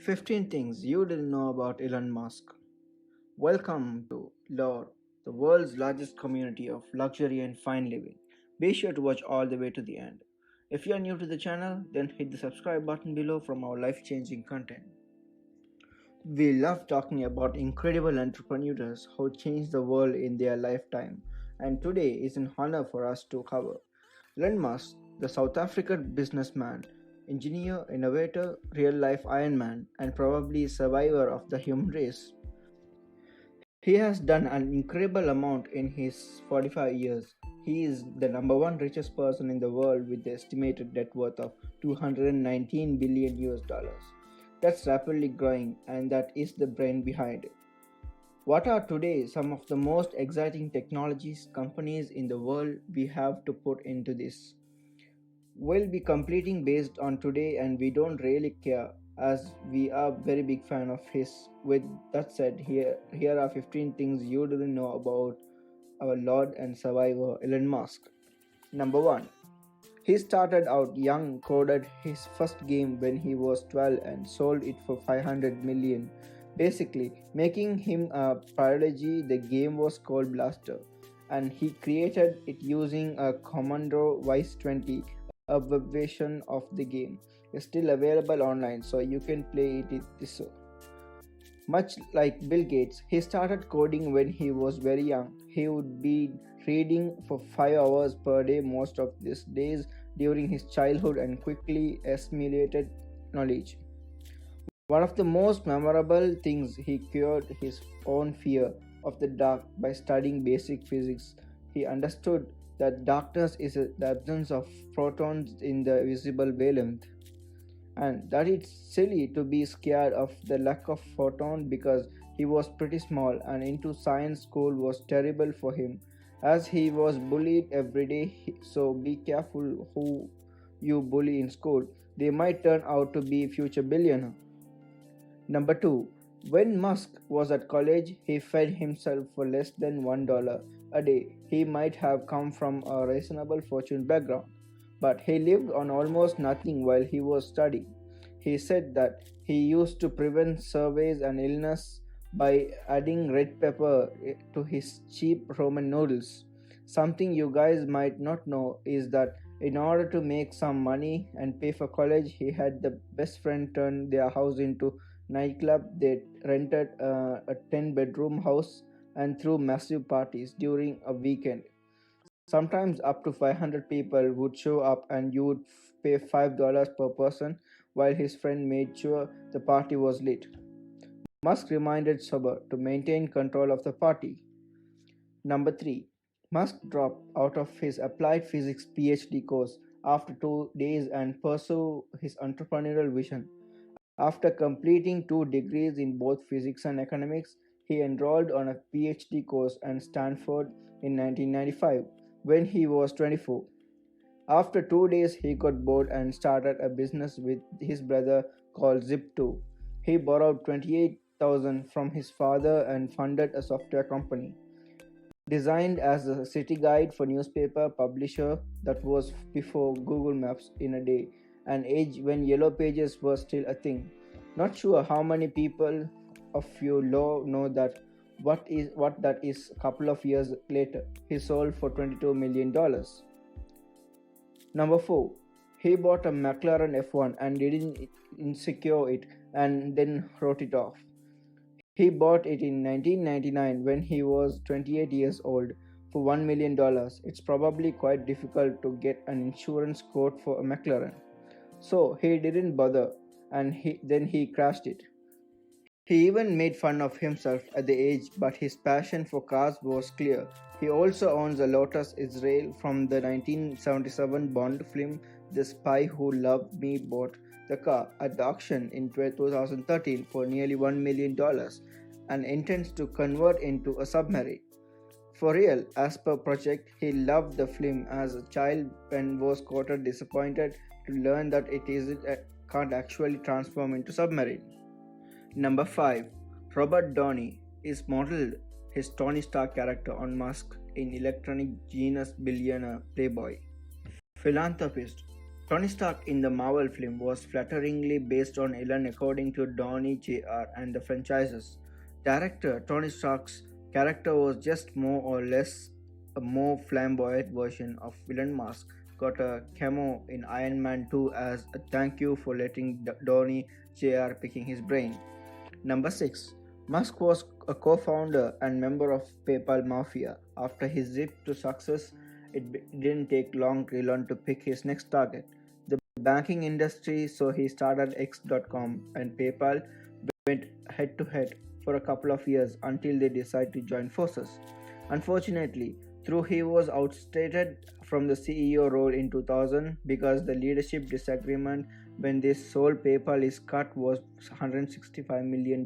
15 things you didn't know about Elon Musk. Welcome to YORE, the world's largest community of luxury and fine living. Be sure to watch all the way to the end. If you are new to the channel, then hit the subscribe button below from our life changing content. We love talking about incredible entrepreneurs who changed the world in their lifetime, and today is an honor for us to cover Elon Musk, the South African businessman, engineer, innovator, real life Iron Man, and probably survivor of the human race. He has done an incredible amount in his 45 years. He is the number one richest person in the world with the estimated net worth of 219 billion US dollars. That's rapidly growing, and that is the brain behind it. What are today some of the most exciting technologies companies in the world we have to put into this? We'll be completing based on today and we don't really care as we are very big fan of his. With that said, here are 15 things you didn't know about our Lord and Survivor Elon Musk. Number 1. He started out young, coded his first game when he was 12 and sold it for 500 million. Basically, making him a prodigy. The game was called Blaster, and he created it using a Commodore Vice 20. A web version of the game is still available online, so you can play it this. Much like Bill Gates, he started coding when he was very young. He would be reading for 5 hours per day most of these days during his childhood and quickly assimilated knowledge. One of the most memorable things, he cured his own fear of the dark by studying basic physics. He understood that darkness is the absence of protons in the visible wavelength, and that it's silly to be scared of the lack of photon because he was pretty small and into science. School was terrible for him as he was bullied every day. So be careful who you bully in school, they might turn out to be future billionaire. Number 2. When Musk was at college, he fed himself for less than $1 a day. He might have come from a reasonable fortune background, but he lived on almost nothing while he was studying. He said that he used to prevent surveys and illness by adding red pepper to his cheap Roman noodles. Something you guys might not know is that in order to make some money and pay for college, he had the best friend turn their house into nightclub. They rented a 10-bedroom house and threw massive parties during a weekend. Sometimes up to 500 people would show up and you would pay $5 per person while his friend made sure the party was lit. Musk reminded sober to maintain control of the party. Number 3. Musk dropped out of his applied physics PhD course after 2 days and pursued his entrepreneurial vision. After completing 2 degrees in both physics and economics, he enrolled on a PhD course at Stanford in 1995 when he was 24. After 2 days, he got bored and started a business with his brother called Zip2. He borrowed 28,000 from his father and funded a software company. Designed as a city guide for newspaper publisher that was before Google Maps in a day, an age when yellow pages were still a thing. Not sure how many people of you know that what that is. A couple of years later, he sold for $22 million. Number 4. He bought a McLaren F1 and didn't insecure it and then wrote it off. He bought it in 1999 when he was 28 years old for $1 million. It's probably quite difficult to get an insurance quote for a McLaren. So he didn't bother and then he crashed it. He even made fun of himself at the age, but his passion for cars was clear. He also owns a Lotus Israel from the 1977 Bond film. The Spy Who Loved Me bought the car at the auction in 2013 for nearly $1 million and intends to convert into a submarine. For real, as per project, he loved the film as a child and was quoted disappointed to learn that can't actually transform into submarine. Number 5. Robert Downey is modeled his Tony Stark character on Musk in electronic genius billionaire Playboy. Philanthropist. Tony Stark in the Marvel film was flatteringly based on Elon according to Donnie Jr. and the franchises. Director Tony Stark's character was just more or less a more flamboyant version of Elon Musk. Got a cameo in Iron Man 2 as a thank you for letting Donnie Jr. picking his brain. Number 6. Musk was a co-founder and member of PayPal Mafia. After his zip to success, it didn't take long for Elon to pick his next target, the banking industry, so he started X.com and PayPal went head to head for a couple of years until they decided to join forces. Unfortunately, through he was ousted from the CEO role in 2000 because the leadership disagreement when they sold PayPal is cut was $165 million.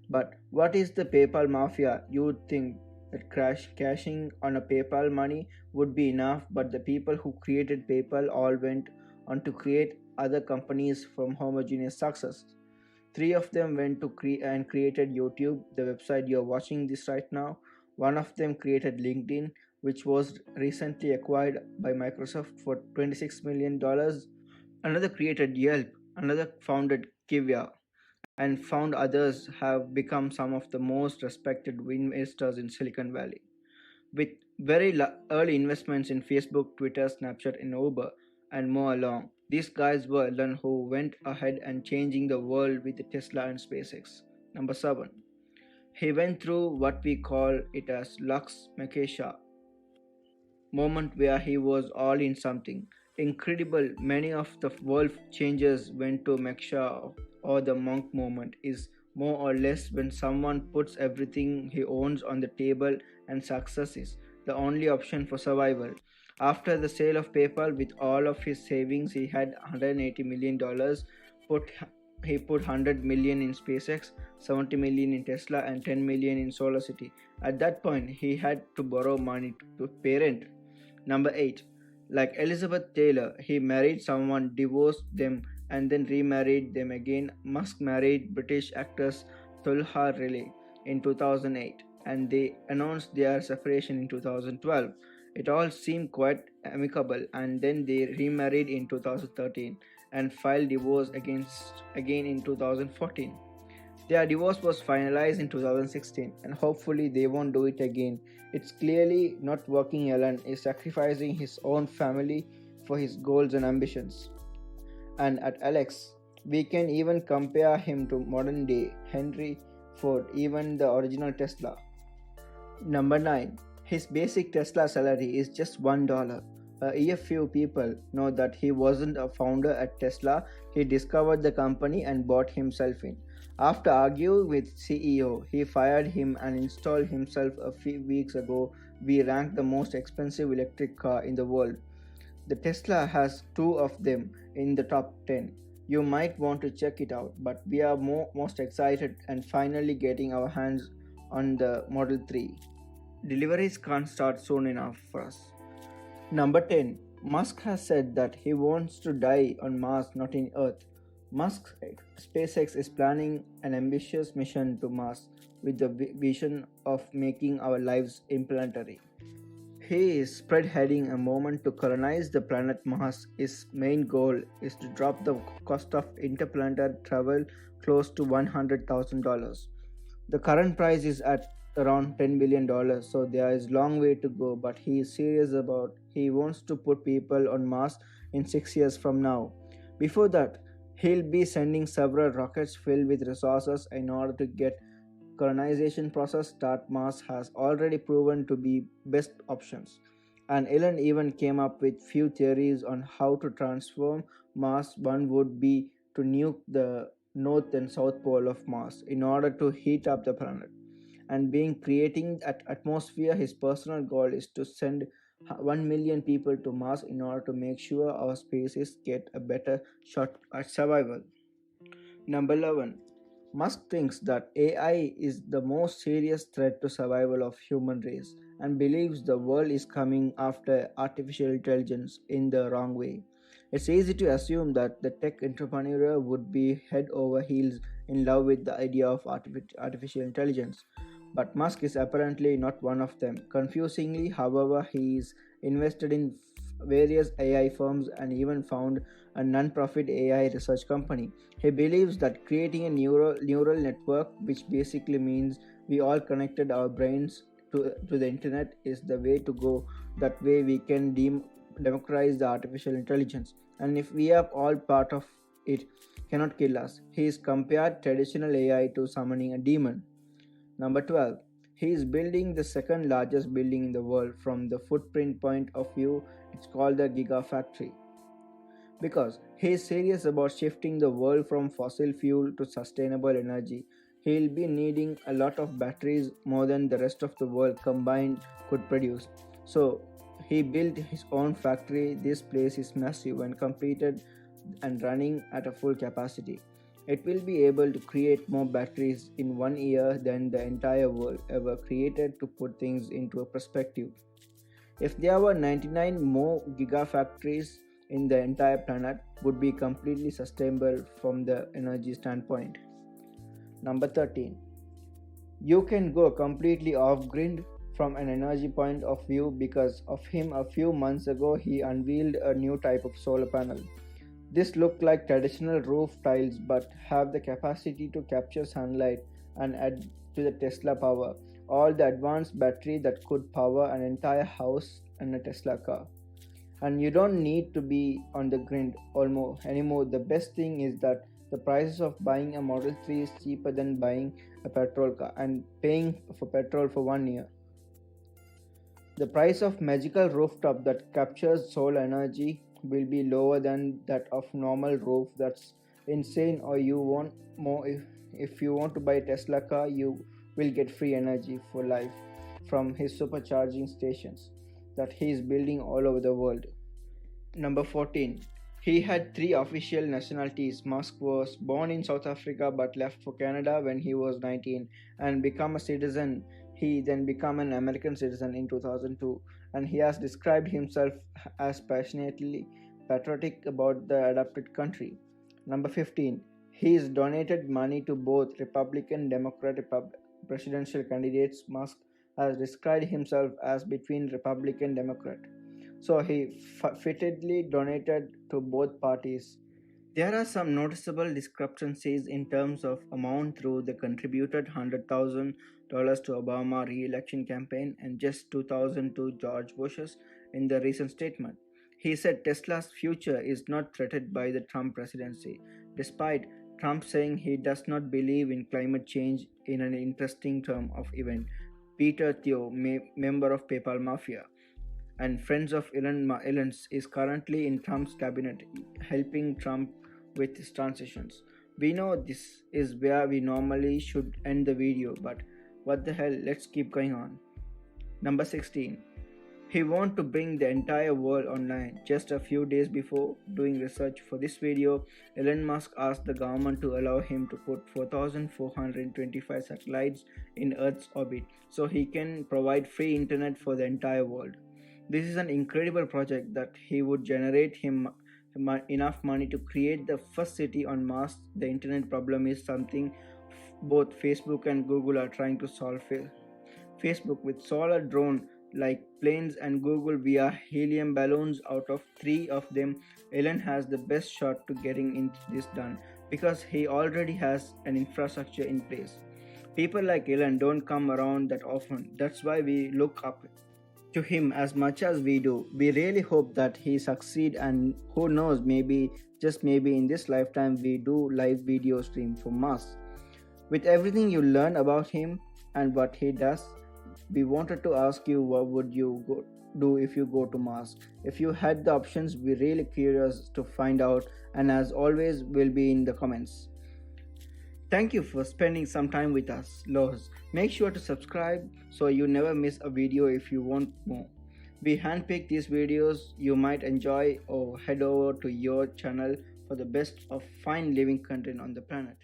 But what is the PayPal mafia? You would think that cashing on a PayPal money would be enough, but the people who created PayPal all went on to create other companies from homogeneous success. Three of them went to and created YouTube, the website you're watching this right now. One of them created LinkedIn, which was recently acquired by Microsoft for $26 million. Another created Yelp, another founded Kivya, and found others have become some of the most respected investors in Silicon Valley. With very early investments in Facebook, Twitter, Snapchat, and Uber, and more along, these guys were Elon who went ahead and changing the world with the Tesla and SpaceX. Number 7. He went through what we call it as Lux Makesha moment where he was all in something. Incredible, many of the world changes went to Meksha or the monk moment is more or less when someone puts everything he owns on the table and success is the only option for survival. After the sale of PayPal with all of his savings he had $180 million put he put 100 million in SpaceX, 70 million in Tesla and 10 million in SolarCity. At that point he had to borrow money to parent. Number 8. Like Elizabeth Taylor, he married someone, divorced them, and then remarried them again. Musk married British actress Tulha Riley in 2008, and they announced their separation in 2012. It all seemed quite amicable, and then they remarried in 2013 and filed divorce again in 2014. Their divorce was finalized in 2016 and hopefully they won't do it again. It's clearly not working. Elon is sacrificing his own family for his goals and ambitions. And at Alex, we can even compare him to modern day Henry Ford, even the original Tesla. Number 9. His basic Tesla salary is just $1. A few people know that he wasn't a founder at Tesla, he discovered the company and bought himself in. After arguing with CEO, he fired him and installed himself a few weeks ago. We ranked the most expensive electric car in the world. The Tesla has two of them in the top 10. You might want to check it out, but we are most excited and finally getting our hands on the Model 3. Deliveries can't start soon enough for us. Number 10. Musk has said that he wants to die on Mars, not in Earth. Musk's SpaceX is planning an ambitious mission to Mars with the vision of making our lives implanetary. He is spearheading a movement to colonize the planet Mars. His main goal is to drop the cost of interplanetary travel close to $100,000. The current price is at around $10 billion, so there is long way to go, but he is serious about he wants to put people on Mars in 6 years from now. Before that, he'll be sending several rockets filled with resources in order to get colonization process start. Mars has already proven to be best options. And Elon even came up with few theories on how to transform Mars. One would be to nuke the north and south pole of Mars in order to heat up the planet. And being creating that atmosphere, his personal goal is to send 1 million people to Mars in order to make sure our species get a better shot at survival. Number 11. Musk thinks that AI is the most serious threat to survival of human race and believes the world is coming after artificial intelligence in the wrong way. It's easy to assume that the tech entrepreneur would be head over heels in love with the idea of artificial intelligence, but Musk is apparently not one of them. Confusingly, however, he is invested in various AI firms and even found a non-profit AI research company. He believes that creating a neural network, which basically means we all connected our brains to the internet, is the way to go. That way we can democratize the artificial intelligence. And if we are all part of it, cannot kill us. He is compared traditional AI to summoning a demon. Number 12. He is building the second largest building in the world. From the footprint point of view, it's called the Gigafactory. Because he is serious about shifting the world from fossil fuel to sustainable energy, he will be needing a lot of batteries, more than the rest of the world combined could produce. So he built his own factory. This place is massive and completed and running at a full capacity. It will be able to create more batteries in 1 year than the entire world ever created. To put things into a perspective, if there were 99 more gigafactories in the entire planet, would be completely sustainable from the energy standpoint. Number 13. You can go completely off grid from an energy point of view. Because of him, a few months ago he unveiled a new type of solar panel. This look like traditional roof tiles but have the capacity to capture sunlight and add to the Tesla power. All the advanced battery that could power an entire house and a Tesla car. And you don't need to be on the grid almost anymore. The best thing is that the prices of buying a Model 3 is cheaper than buying a petrol car and paying for petrol for 1 year. The price of magical rooftop that captures solar energy will be lower than that of normal roof. That's insane. Or you want more, if you want to buy a Tesla car, you will get free energy for life from his supercharging stations that he is building all over the world. Number 14. He had 3 official nationalities. Musk was born in South Africa but left for Canada when he was 19 and became a citizen. He then became an American citizen in 2002, and he has described himself as passionately patriotic about the adopted country. Number 15. He has donated money to both Republican and Democratic presidential candidates. Musk has described himself as between Republican and Democrat. So he fittedly donated to both parties. There are some noticeable discrepancies in terms of amount. Through they contributed $100,000 to Obama re-election campaign and just $2,000 to George Bush's in the recent statement. He said Tesla's future is not threatened by the Trump presidency, despite Trump saying he does not believe in climate change. In an interesting turn of event, Peter Thiel, member of PayPal Mafia and friends of Elon, is currently in Trump's cabinet, helping Trump with his transitions. We know this is where we normally should end the video, but what the hell, let's keep going on. Number 16. He wanted to bring the entire world online. Just a few days before doing research for this video, Elon Musk asked the government to allow him to put 4,425 satellites in Earth's orbit so he can provide free internet for the entire world. This is an incredible project that he would generate him enough money to create the first city on Mars. The internet problem is something both Facebook and Google are trying to solve. Facebook with solar drone like planes and Google via helium balloons. Out of 3 of them, Elon has the best shot to getting this done because he already has an infrastructure in place. People like Elon don't come around that often. That's why we look up to him as much as we do. We really hope that he succeed, and who knows, maybe, just maybe in this lifetime we do live video stream from Mars. With everything you learn about him and what he does, we wanted to ask you, what would you do if you go to Mars? If you had the options, we're really curious to find out, and as always, will be in the comments. Thank you for spending some time with us, Lows. Make sure to subscribe so you never miss a video if you want more. We handpick these videos you might enjoy, or head over to your channel for the best of fine living content on the planet.